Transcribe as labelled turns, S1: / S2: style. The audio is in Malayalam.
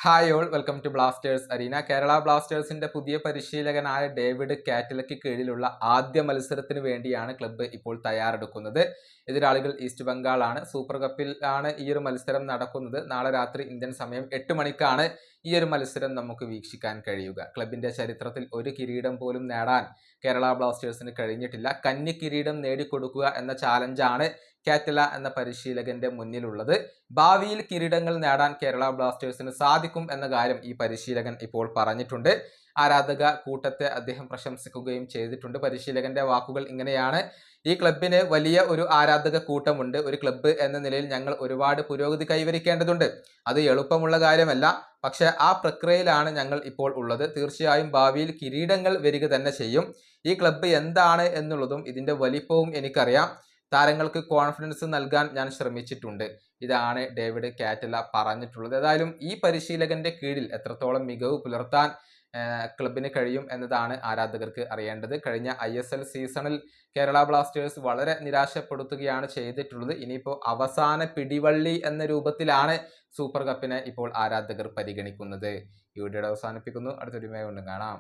S1: Hi all welcome to Blasters Arena. Kerala ബ്ലാസ്റ്റേഴ്സിന്റെ പുതിയ പരിശീലകനായ ഡേവിഡ് കാറ്റലയ്ക്ക് കീഴിലുള്ള ആദ്യ മത്സരത്തിന് വേണ്ടിയാണ് ക്ലബ്ബ് ഇപ്പോൾ തയ്യാറെടുക്കുന്നത്. എതിരാളികൾ ഈസ്റ്റ് ബംഗാളാണ്. സൂപ്പർ കപ്പിലാണ് ഈ ഒരു മത്സരം നടക്കുന്നത്. നാളെ രാത്രി ഇന്ത്യൻ സമയം 8 മണിക്കാണ് ഈ ഒരു മത്സരം നമുക്ക് വീക്ഷിക്കാൻ കഴിയുക. ക്ലബിന്റെ ചരിത്രത്തിൽ ഒരു കിരീടം പോലും നേടാൻ കേരള ബ്ലാസ്റ്റേഴ്സിന് കഴിഞ്ഞിട്ടില്ല. കന്നി കിരീടം നേടിക്കൊടുക്കുക എന്ന ചാലഞ്ചാണ് കാറ്റല എന്ന പരിശീലകന്റെ മുന്നിലുള്ളത്. ഭാവിയിൽ കിരീടങ്ങൾ നേടാൻ കേരള ബ്ലാസ്റ്റേഴ്സിന് സാധിക്കും എന്ന കാര്യം ഈ പരിശീലകൻ ഇപ്പോൾ പറഞ്ഞിട്ടുണ്ട്. ആരാധക കൂട്ടത്തെ അദ്ദേഹം പ്രശംസിക്കുകയും ചെയ്തിട്ടുണ്ട്. പരിശീലകന്റെ വാക്കുകൾ ഇങ്ങനെയാണ്: ഈ ക്ലബിന് വലിയ ഒരു ആരാധക കൂട്ടമുണ്ട്. ഒരു ക്ലബ്ബ് എന്ന നിലയിൽ ഞങ്ങൾ ഒരുപാട് പുരോഗതി കൈവരിക്കേണ്ടതുണ്ട്. അത് എളുപ്പമുള്ള കാര്യമല്ല. പക്ഷെ ആ പ്രക്രിയയിലാണ് ഞങ്ങൾ ഇപ്പോൾ ഉള്ളത്. തീർച്ചയായും ഭാവിയിൽ കിരീടങ്ങൾ വരിക തന്നെ ചെയ്യും. ഈ ക്ലബ്ബ് എന്താണ് എന്നുള്ളതും ഇതിന്റെ വലിപ്പവും എനിക്കറിയാം. താരങ്ങൾക്ക് കോൺഫിഡൻസ് നൽകാൻ ഞാൻ ശ്രമിച്ചിട്ടുണ്ട്. ഇതാണ് ഡേവിഡ് കാറ്റല പറഞ്ഞിട്ടുള്ളത്. ഏതായാലും ഈ പരിശീലകന്റെ കീഴിൽ എത്രത്തോളം മികവ് പുലർത്താൻ ക്ലബിന് കഴിയും എന്നതാണ് ആരാധകർക്ക് അറിയേണ്ടത്. കഴിഞ്ഞ ISL സീസണിൽ കേരള ബ്ലാസ്റ്റേഴ്സ് വളരെ നിരാശപ്പെടുത്തുകയാണ് ചെയ്തിട്ടുള്ളത്. ഇനിയിപ്പോൾ അവസാന പിടിവള്ളി എന്ന രൂപത്തിലാണ് സൂപ്പർ കപ്പിനെ ഇപ്പോൾ ആരാധകർ പരിഗണിക്കുന്നത്. ഈ വീഡിയോ അവസാനിപ്പിക്കുന്നു. അടുത്ത വീഡിയോയുമായി വീണ്ടും കാണാം.